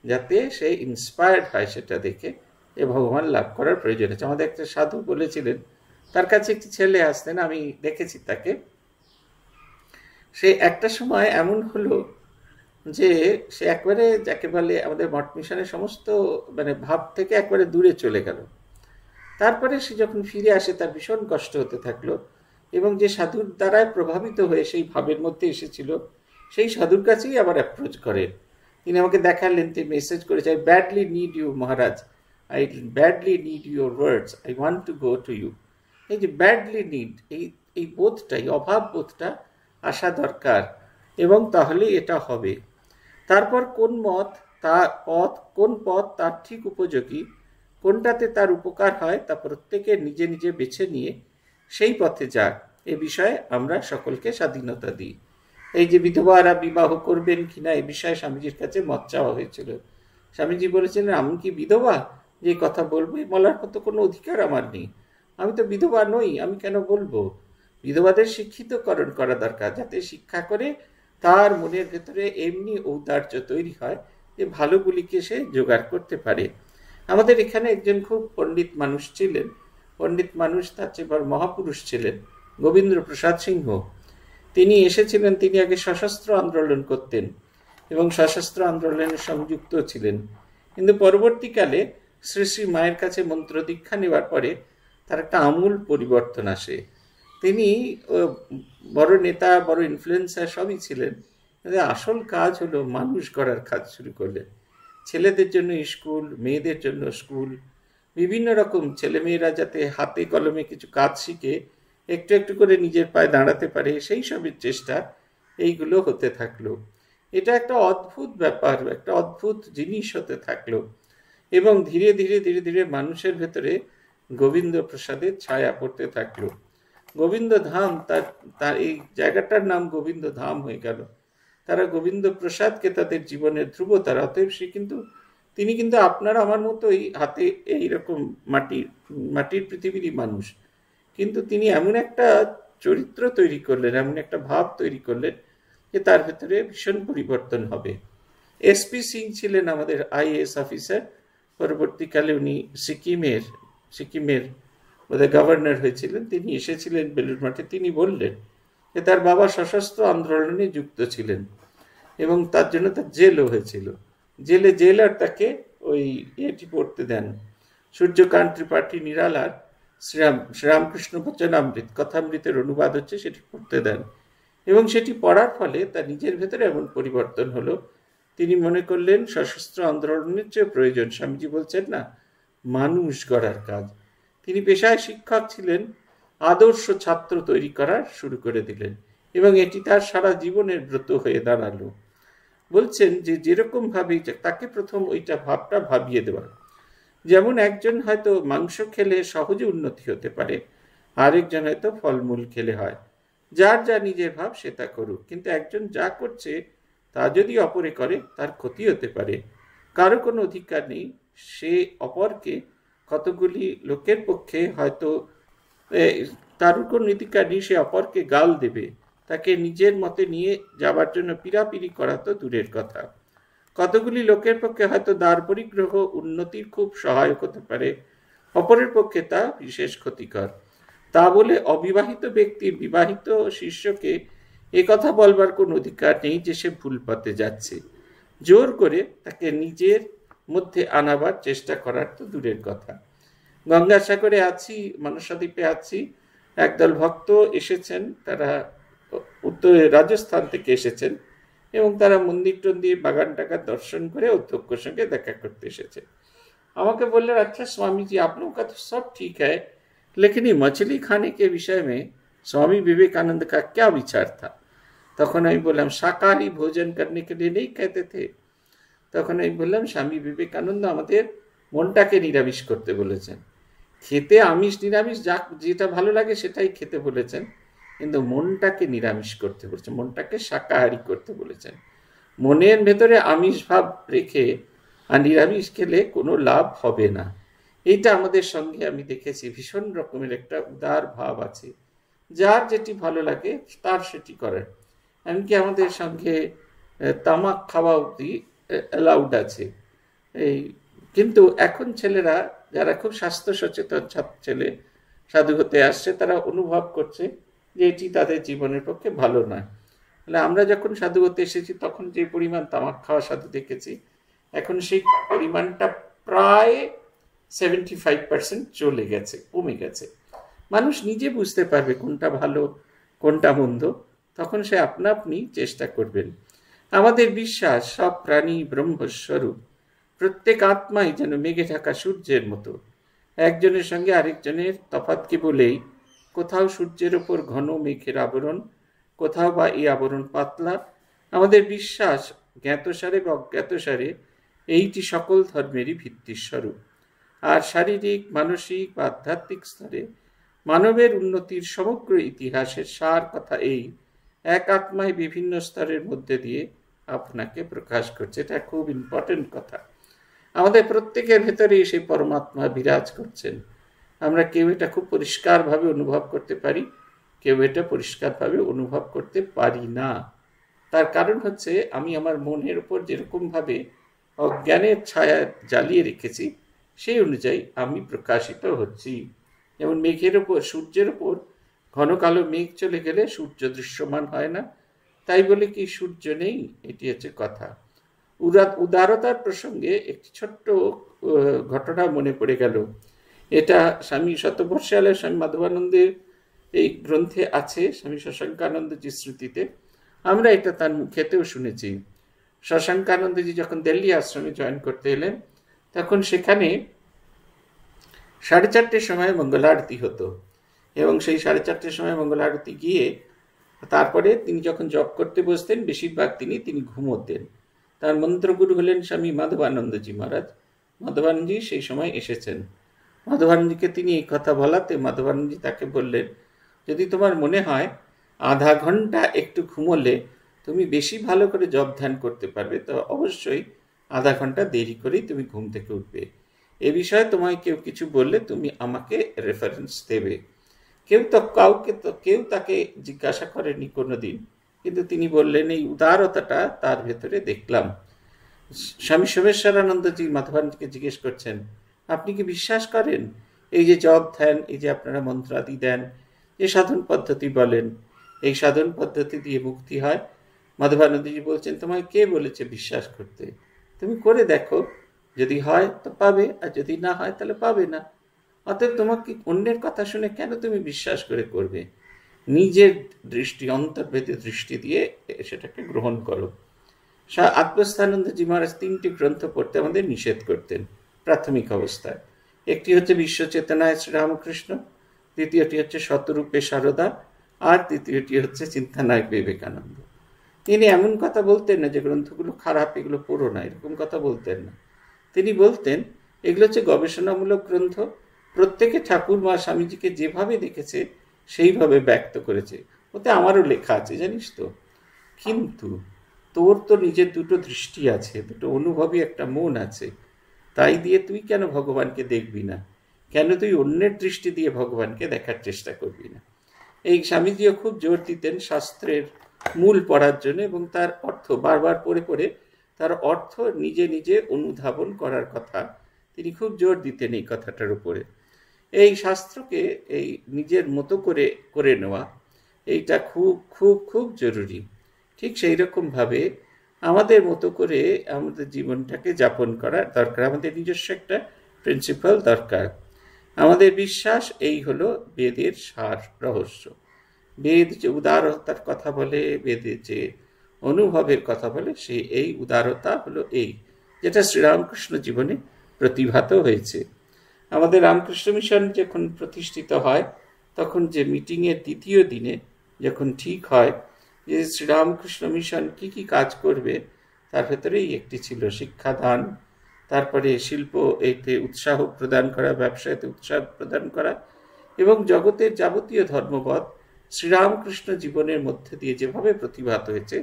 A: যাতে সে ইন্সপায়ার্ড হয় সেটা দেখে, যে ভগবান লাভ করার প্রয়োজন আছে। আমাদের একটা সাধু বলেছিলেন, তার কাছে একটি ছেলে আসতেন, আমি দেখেছি তাকে। সে একটা সময় এমন হলো যে সে একবারে যাকে বলে আমাদের মঠ মিশনের সমস্ত ভাব থেকে একবারে দূরে চলে গেল। তারপরে সে যখন ফিরে আসে তার ভীষণ কষ্ট হতে থাকলো, এবং যে সাধুর দ্বারায় প্রভাবিত হয়ে সেই ভাবের মধ্যে এসেছিল সেই সাধুর কাছেই আবার অ্যাপ্রোচ করে। তিনি আমাকে দেখালেন, তিনি মেসেজ করেছে, I badly need you Maharaj, I badly need your words, I want to go to you. এই যে ব্যাডলি নিড, এই বোধটা, এই অভাব বোধটা আসা দরকার, এবং তাহলে এটা হবে। তারপর কোন পথ তার ঠিক উপযোগী, কোনটাতে তার উপকার হয় তা প্রত্যেকে নিজে নিজে বেছে নিয়ে সেই পথে যাক, এ বিষয়ে আমরা সকলকে স্বাধীনতা দিই। এই যে বিধবারা বিবাহ করবেন কিনা এ বিষয়ে স্বামীজির কাছে মত চাওয়া হয়েছিল। স্বামীজি বলেছিলেন, আমি কি বিধবা যে কথা বলবো? বলার মতো কোনো অধিকার আমার নেই, আমি তো বিধবা নই, আমি কেন বলবো? বিধবাদের শিক্ষিতকরণ করা দরকার, যাতে শিক্ষা করে তার মনের ভেতরে এমনি ঔদার্য তৈরি হয় যে ভালোগুলিকে সে জোগাড় করতে পারে। আমাদের এখানে একজন খুব পণ্ডিত মানুষ ছিলেন, পণ্ডিত মানুষ, তার চেয়ে বড় মহাপুরুষ ছিলেন গোবিন্দ প্রসাদ সিংহ। তিনি এসেছিলেন, তিনি আগে সশস্ত্র আন্দোলন করতেন এবং সশস্ত্র আন্দোলনের সংযুক্ত ছিলেন, কিন্তু পরবর্তীকালে শ্রী শ্রী মায়ের কাছে মন্ত্র দীক্ষা নেওয়ার পরে তার একটা আমূল পরিবর্তন আসে। তিনি বড় নেতা, বড় ইনফ্লুয়েন্সার সবই ছিলেন, কিন্তু আসল কাজ হলো মানুষ গড়ার কাজ শুরু করলেন। ছেলেদের জন্য স্কুল, মেয়েদের জন্য স্কুল, বিভিন্ন রকম ছেলেমেয়েরা যাতে হাতে কলমে কিছু কাজ শিখে একটু একটু করে নিজের পায়ে দাঁড়াতে পারে, সেই সবের চেষ্টা এইগুলো হতে থাকলো। এটা একটা অদ্ভুত ব্যাপার, একটা অদ্ভুত জিনিস হতে থাকলো। এবং ধীরে ধীরে ধীরে ধীরে মানুষের ভেতরে গোবিন্দ প্রসাদের ছায়া পড়তে থাকলো। গোবিন্দ ধাম, তার এই জায়গাটার নাম গোবিন্দ ধাম হয়ে গেল। তারা গোবিন্দ প্রসাদকে তাদের জীবনের ধ্রুবতারা। অতএব তিনি কিন্তু আপনার আমার মতোই হাতে এইরকম মাটির পৃথিবীরই মানুষ, কিন্তু তিনি এমন একটা চরিত্র তৈরি করলেন, এমন একটা ভাব তৈরি করলেন যে তার ভেতরে ভীষণ পরিবর্তন হবে। এসপি সিং ছিলেন আমাদের আইএএস অফিসার। পরবর্তীকালে উনি সিকিমের বোধহয় গভর্নর হয়েছিলেন। তিনি এসেছিলেন বেলুড় মাঠে। তিনি বললেন যে তার বাবা সশস্ত্র আন্দোলনে যুক্ত ছিলেন এবং তার জন্য তার জেলও হয়েছিল। জেলার তাকে ওই এটি পড়তে দেন, সূর্যকান্ত ত্রিপাঠী নিরালার শ্রীরামকৃষ্ণ বচনামৃত, কথামৃতের অনুবাদ হচ্ছে, সেটি পড়তে দেন। এবং সেটি পড়ার ফলে তার নিজের ভেতরে এমন পরিবর্তন হলো, তিনি মনে করলেন সশস্ত্র আন্দোলনের চেয়ে প্রয়োজন, স্বামীজি বলছেন না, মানুষ গড়ার কাজ। তিনি পেশায় শিক্ষক ছিলেন, আদর্শ ছাত্র তৈরি করা শুরু করে দিলেন এবং এটি তার সারা জীবনের ব্রত হয়ে দাঁড়ালো। বলছেন যে যেরকম ভাবে তাকে প্রথম ওইটা ভাবটা ভাবিয়ে দেওয়া, যেমন একজন হয়তো মাংস খেলে সহজে উন্নতি হতে পারে, আরেকজন হয়তো ফলমূল খেলে হয়। যার যা নিজের ভাব সে তা করুক, কিন্তু একজন যা করছে তা যদি অপরে করে তার ক্ষতি হতে পারে। কারো কোনো অধিকার নেই সে অপরকে, কতগুলি লোকের পক্ষে হয়তো কারোর কোনো অধিকার নেই সে অপরকে গাল দেবে, তাকে নিজের মতে নিয়ে যাবার জন্য পিরাপিরি করা তো দূরের কথা। কতগুলি লোকের পক্ষে হয়তো দ্বার পরিগ্রহ উন্নতির খুব সহায়ক হতে পারে, অপরের পক্ষে তা বিশেষ ক্ষতিকর। তা বলে অবিবাহিত ব্যক্তির বিবাহিত শিষ্যকে একথা বলবার কোনো অধিকার নেই যে সে ভুল পথে যাচ্ছে। জোর করে তাকে নিজের মধ্যে আনাবার চেষ্টা করার তো দূরের কথা। গঙ্গাসাগরে আছি, মনসাদ্বীপে আছি, একদল ভক্ত এসেছেন, তারা উত্তর রাজস্থান থেকে এসেছেন এবং তারা মন্দির টন্দির বাগান টাগান দর্শন করে অধ্যক্ষের সঙ্গে দেখা করতে এসেছে। আমাকে বললেন, अच्छा स्वामी जी आप लोगों का तो सब ठीक है, लेकिन ये मछली खाने के विषय में स्वामी विवेकानंद का क्या विचार था? তখন আমি বললাম, শাকাহারি ভোজন करने के लिए नहीं कहते थे। তখন আমি বললাম, স্বামী বিবেকানন্দ আমাদের মনটাকে নিরামিষ করতে বলেছেন। খেতে আমিষ নিরামিষ যেটা ভালো লাগে সেটাই খেতে বলেছেন, কিন্তু মনটাকে নিরামিষ করতে বলেছেন, মনটাকে শাকাহারি করতে বলেছেন। মনের ভেতরে আমিষ ভাব রেখে আর নিরামিষ খেলে কোনো লাভ হবে না। এইটা আমাদের সঙ্গে আমি দেখেছি, ভীষণ রকমের একটা উদার ভাব আছে, যার যেটি ভালো লাগে তার সেটি করেন। এমনকি আমাদের সঙ্গে তামাক খাওয়া অবধি অ্যালাউড আছে। কিন্তু এখন ছেলেরা যারা খুব স্বাস্থ্য সচেতন ছেলে সাধু হতে আসছে, তারা অনুভব করছে যে এটি তাদের জীবনের পক্ষে ভালো নয়। তাহলে আমরা যখন সাধু হতে এসেছি তখন যে পরিমাণ তামাক খাওয়া সাধু দেখেছি, এখন সেই পরিমাণটা প্রায় 75% চলে গেছে, কমে গেছে। মানুষ নিজে বুঝতে পারবে কোনটা ভালো কোনটা মন্দ, তখন সে আপনা আপনি চেষ্টা করবেন। আমাদের বিশ্বাস সব প্রাণী ব্রহ্মস্বরূপ, প্রত্যেক আত্মাই যেন মেঘে ঢাকা সূর্যের মতো। একজনের সঙ্গে আরেকজনের তফাৎকে বলেই কোথাও সূর্যের ওপর ঘন মেঘের আবরণ, কোথাও বা এই আবরণ পাতলা। আমাদের বিশ্বাস জ্ঞাতসারে বা অজ্ঞাতসারে এইটি সকল ধর্মেরই ভিত্তির স্বরূপ। আর শারীরিক, মানসিক বা আধ্যাত্মিক স্তরে মানবের উন্নতির সমগ্র ইতিহাসের সার কথা এই এক আত্মায় বিভিন্ন স্তরের মধ্যে দিয়ে আপনাকে প্রকাশ করছে। এটা খুব ইম্পর্টেন্ট কথা। আমাদের প্রত্যেকের ভেতরেই সেই পরমাত্মা বিরাজ করছেন। আমরা কেউ এটা খুব পরিষ্কারভাবে অনুভব করতে পারি, কেউ এটা পরিষ্কারভাবে অনুভব করতে পারি না। তার কারণ হচ্ছে আমি আমার মনের উপর যেরকমভাবে অজ্ঞানের ছায়া জ্বালিয়ে রেখেছি সেই অনুযায়ী আমি প্রকাশিত হচ্ছি। যেমন মেঘের ওপর, সূর্যের ওপর ঘন কালো মেঘ চলে গেলে সূর্য দৃশ্যমান হয় না, তাই বলে কি সূর্য নেই? এটি হচ্ছে কথা। উদারতার প্রসঙ্গে একটি ছোট্ট ঘটনা মনে পড়ে গেল। এটা স্বামী শতবর্ষালয় স্বামী মাধবানন্দের এই গ্রন্থে আছে, স্বামী শশাঙ্কানন্দজির স্মৃতিতে। আমরা এটা তার মুখেতেও শুনেছি। শশাঙ্কানন্দজি যখন দিল্লি আশ্রমে জয়েন করতে এলেন, তখন সেখানে 4:30 সময় মঙ্গলারতি হতো এবং সেই 4:30 সময় মঙ্গলারতি গিয়ে তারপরে তিনি যখন জপ করতে বসতেন বেশিরভাগ তিনি ঘুমোতেন। তার মন্ত্রগুরু হলেন স্বামী মাধবানন্দজি মহারাজ। মাধবানন্দজি সেই সময় এসেছেন। মাধবানন্দজিকে তিনি এই কথা বলাতে মাধবানন্দজি তাকে বললেন, যদি তোমার মনে হয় আধা ঘন্টা একটু ঘুমোলে তুমি বেশি ভালো করে জপ ধ্যান করতে পারবে, তো অবশ্যই আধা ঘন্টা দেরি করেই তুমি ঘুম থেকে উঠবে। এ বিষয়ে তোমায় কেউ কিছু বললে তুমি আমাকে রেফারেন্স দেবে। কেউ তাকে জিজ্ঞাসা করেনি কোনোদিন, কিন্তু তিনি বললেন এই উদারতাটা তার ভেতরে দেখলাম। স্বামী সোমেশ্বরানন্দজি মাধবানন্দকে জিজ্ঞেস করছেন, আপনি কি বিশ্বাস করেন এই যে জপ ধ্যান, এই যে আপনারা মন্ত্রাদি দেন, যে সাধন পদ্ধতি বলেন, এই সাধন পদ্ধতি দিয়ে মুক্তি হয়? মাধবানন্দজি বলছেন, তোমায় কে বলেছে বিশ্বাস করতে? তুমি করে দেখো, যদি হয় তো পাবে, আর যদি না হয় তাহলে পাবে না। অতএব তোমাকে অন্যের কথা শুনে কেন তুমি বিশ্বাস করে করবে? নিজের দৃষ্টি, অন্তর্ভেদী দৃষ্টি দিয়ে সেটাকে গ্রহণ করো। আত্মস্থানন্দজি মহারাজ 3টি গ্রন্থ পড়তে আমাদের নিষেধ করতেন প্রাথমিক অবস্থায়। একটি হচ্ছে বিশ্বচেতনায় শ্রীরামকৃষ্ণ, দ্বিতীয়টি হচ্ছে শতরূপে সারদা, আর তৃতীয়টি হচ্ছে চিন্তানায়ক বিবেকানন্দ। তিনি এমন কথা বলতেন না যে গ্রন্থগুলো খারাপ, এগুলো পড়ো না, এরকম কথা বলতেন না। তিনি বলতেন এগুলো হচ্ছে গবেষণামূলক গ্রন্থ, প্রত্যেকে ঠাকুর মা স্বামীজিকে যেভাবে দেখেছে সেইভাবে ব্যক্ত করেছে, ওতে আমারও লেখা আছে জানিস তো। কিন্তু তোর তো নিজের দুটো দৃষ্টি আছে, দুটো অনুভবী একটা মন আছে, তাই দিয়ে তুই কেন ভগবানকে দেখবি না? কেন তুই অন্যের দৃষ্টি দিয়ে ভগবানকে দেখার চেষ্টা করবি না? এই স্বামীজিও খুব জোর দিতেন শাস্ত্রের মূল পড়ার জন্য, এবং তার অর্থ বারবার পড়ে পড়ে তার অর্থ নিজে নিজে অনুধাবন করার কথা তিনি খুব জোর দিতেন এই কথাটার উপরে। এই শাস্ত্রকে এই নিজের মতো করে করে নেওয়া, এইটা খুব খুব খুব জরুরি। ঠিক সেই রকমভাবে আমাদের মতো করে আমাদের জীবনটাকে যাপন করা দরকার। আমাদের নিজস্ব একটা প্রিন্সিপাল দরকার। আমাদের বিশ্বাস এই হলো বেদের সার রহস্য। বেদ যে উদারতার কথা বলে, বেদে যে অনুভবের কথা বলে, এই উদারতা হলো এই, যেটা শ্রীরামকৃষ্ণ জীবনে প্রতিভাত হয়েছে। আমাদের রামকৃষ্ণ মিশন যখন প্রতিষ্ঠিত হয়, তখন যে মিটিংয়ের দ্বিতীয় দিনে যখন ঠিক হয় যে শ্রীরামকৃষ্ণ মিশন কি কি কাজ করবে, তার ভেতরেই একটি ছিল শিক্ষাদান, তারপরে শিল্প এতে উৎসাহ প্রদান করা, ব্যবসায়তে উৎসাহ প্রদান করা, এবং জগতের যাবতীয় ধর্মপদ শ্রীরামকৃষ্ণ জীবনের মধ্যে দিয়ে যেভাবে প্রতিভাত হয়েছে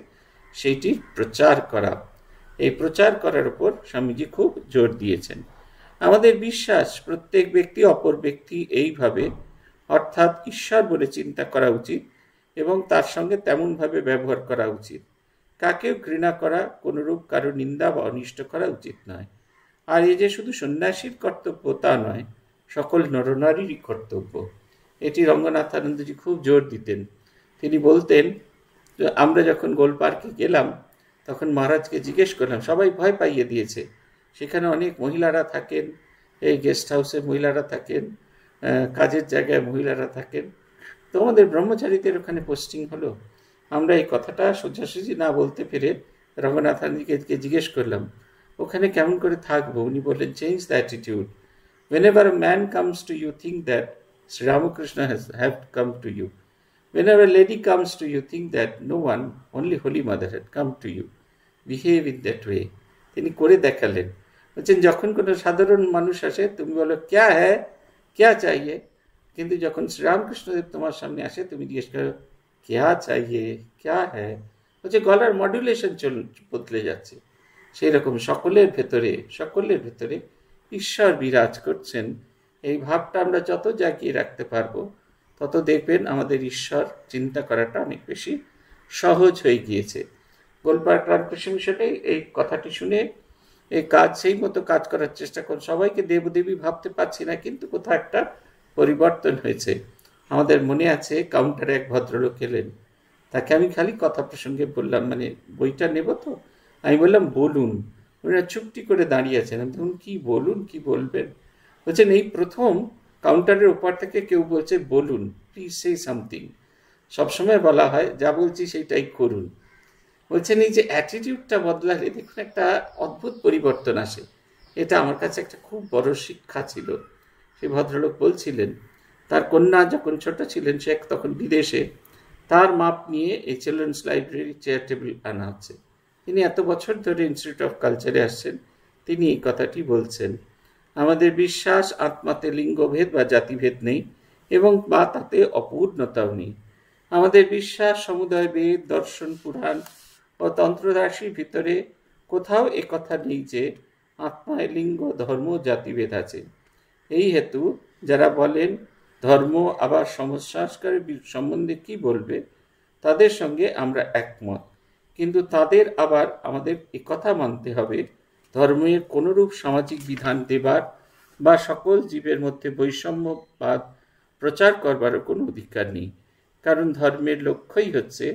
A: সেইটির প্রচার করা। এই প্রচার করার উপর স্বামীজি খুব জোর দিয়েছেন। আমাদের বিশ্বাস প্রত্যেক ব্যক্তি অপর ব্যক্তি এইভাবে, অর্থাৎ ঈশ্বর বলে চিন্তা করা উচিত এবং তার সঙ্গে তেমনভাবে ব্যবহার করা উচিত। কাকেও ঘৃণা করা, কোনরূপ কারো নিন্দা বা অনিষ্ট করা উচিত নয়। আর এই যে শুধু সন্ন্যাসীর কর্তব্য তা নয়, সকল নরনারীরই কর্তব্য। এটি রঙ্গনাথানন্দজি খুব জোর দিতেন। তিনি বলতেন, আমরা যখন গোলপার্কে গেলাম তখন মহারাজকে জিজ্ঞেস করলাম, সবাই ভয় পাইয়ে দিয়েছে, সেখানে অনেক মহিলারা থাকেন, এই গেস্ট হাউসে মহিলারা থাকেন, কাজের জায়গায় মহিলারা থাকেন, তো আমাদের ব্রহ্মচারীদের ওখানে পোস্টিং হলো। আমরা এই কথাটা সোজাসুজি না বলতে পেরে রঙ্গনাথানজিকে জিজ্ঞেস করলাম, ওখানে কেমন করে থাকবো? উনি বললেন, change the attitude. Whenever a man comes to you, think that Sri Ramakrishna has come to you. Whenever a lady comes to you, think that no one, only Holy Mother had come to you. Behave in that way. তিনি করে দেখালেন। বলছেন, যখন কোনো সাধারণ মানুষ আসে তুমি বলো ক্যা হ্যায়, ক্যা চাইয়ে, কিন্তু যখন শ্রীরামকৃষ্ণদেব তোমার সামনে আসে তুমি জিজ্ঞেস করো ক্যা চাইয়ে, ক্যা হ্যায়। বলছে গলার মডুলেশন বদলে যাচ্ছে। সেই রকম সকলের ভেতরে ঈশ্বর বিরাজ করছেন। এই ভাবটা আমরা যত জাগিয়ে রাখতে পারবো, তত দেখবেন আমাদের ঈশ্বর চিন্তা করাটা অনেক বেশি সহজ হয়ে গিয়েছে। গোলপার্ক রামকৃষ্ণ মিশনে এই কথাটি শুনে এই কাজ সেই মতো কাজ করার চেষ্টা করুন। সবাইকে দেবদেবী ভাবতে পারছি না, কিন্তু কোথাও একটা পরিবর্তন হয়েছে। আমাদের মনে আছে কাউন্টারে এক ভদ্রলোক এলেন, তাকে আমি খালি কথা প্রসঙ্গে বললাম, মানে বইটা নেব তো, আমি বললাম বলুন। ওনারা চুপটি করে দাঁড়িয়ে আছেন। আমি তখন কি বলুন, কি বলবেন? বলছেন এই প্রথম কাউন্টারের ওপর থেকে কেউ বলছে বলুন, প্লিজ সে সামথিং। সবসময় বলা হয় যা বলছি সেইটাই করুন। বলছেন এই যে অ্যাটিটিউডটা বদলালে দেখুন একটা অদ্ভুত পরিবর্তন আসে। এটা আমার কাছে একটা খুব বড় শিক্ষা ছিল। সেই ভদ্রলোক বলছিলেন তার কন্যা যখন ছোট ছিলেন, সে তখন বিদেশে, তার মাপ নিয়ে এই চিলড্রেন্স লাইব্রেরি চেয়ার টেবিল আনা হচ্ছে। তিনি এত বছর ধরে ইনস্টিটিউট অফ কালচারে আসছেন, তিনি এই কথাটি বলছেন। আমাদের বিশ্বাস আত্মাতে লিঙ্গভেদ বা জাতিভেদ নেই এবং বা তাতে অপূর্ণতাও নেই। আমাদের বিশ্বাস সমুদয় বেদ, দর্শন, পুরাণ ও তন্ত্ররাশির ভিতরে কোথাও একথা নেই যে আত্মায় লিঙ্গ, ধর্ম, জাতিভেদ আছে। এই হেতু যারা বলেন ধর্ম আবার সমাজ সংস্কারের সম্বন্ধে কি বলবে, তাদের সঙ্গে আমরা একমত। কিন্তু তাদের আবার আমাদের একথা মানতে হবে, ধর্মের কোনরূপ সামাজিক বিধান দেবার বা সকল জীবের মধ্যে বৈষম্যবাদ প্রচার করবারও কোনো অধিকার নেই। কারণ ধর্মের লক্ষ্যই হচ্ছে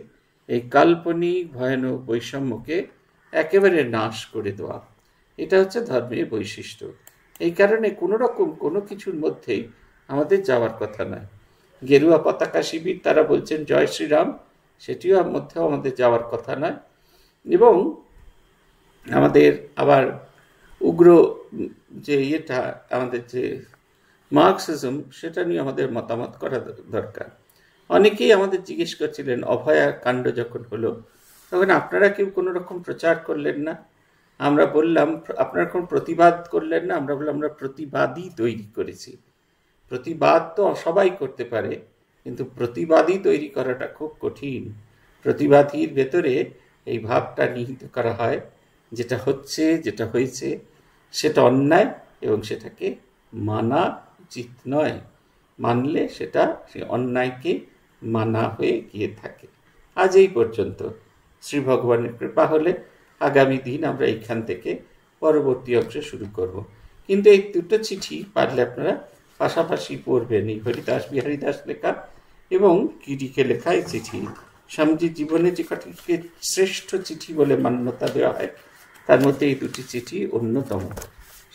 A: এই কাল্পনিক ভয়ানক বৈষম্যকে একেবারে নাশ করে দেওয়া। এটা হচ্ছে ধর্মের বৈশিষ্ট্য। এই কারণে কোনো রকম কোনো কিছুর মধ্যেই আমাদের যাওয়ার কথা নয়। গেরুয়া পতাকা শিবির, তারা বলছেন জয় শ্রীরাম, সেটিও মধ্যেও আমাদের যাওয়ার কথা নয়। এবং আমাদের আবার উগ্র যে ইয়েটা, আমাদের যে মার্কসিজম, সেটা নিয়ে আমাদের মতামত করা দরকার। অনেকেই আমাদের জিজ্ঞেস করছিলেন অভয়া কাণ্ড যখন হলো তখন আপনারা কেউ কোনো রকম প্রচার করলেন না। আমরা বললাম আপনারা কোন প্রতিবাদ করলেন না। আমরা বললাম আমরা প্রতিবাদী তৈরি করেছি। প্রতিবাদ তো সবাই করতে পারে, কিন্তু প্রতিবাদী তৈরি করাটা খুব কঠিন। প্রতিবাদীর ভেতরে এই ভাবটা নিহিত করা হয়, যেটা হচ্ছে, যেটা হয়েছে সেটা অন্যায় এবং সেটাকে মানা উচিত নয়। মানলে সেটা সে অন্যায়কে মানা হয়ে গিয়ে থাকে। আজ এই পর্যন্ত। শ্রী ভগবানের কৃপা হলে আগামী দিন আমরা এইখান থেকে পরবর্তী অংশে শুরু করব। কিন্তু এই দুটো চিঠি পারলে আপনারা পাশাপাশি পড়বেন। এই হরিদাস বিহারী দাস লেখা এবং কিরিকে লেখা এই চিঠি। স্বামীজির জীবনে যে কটিকে শ্রেষ্ঠ চিঠি বলে মান্যতা দেওয়া হয়, তার মধ্যে এই দুটি চিঠি অন্যতম।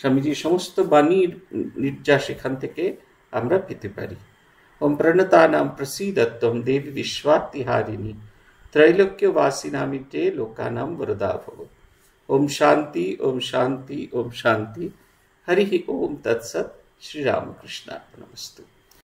A: স্বামীজির সমস্ত বাণীর নির্যাস এখান থেকে আমরা পেতে পারি। ওম প্রণতানাম প্রসীদত্তম দেবী বিশ্বাতিহারিণী त्रैलोक्यवासिनामिते लोकानां वरदा भव। ओम शांति, ओम शांति, ओम शांति। हरि ओम तत्सत। श्री रामकृष्णार्पणमस्तु।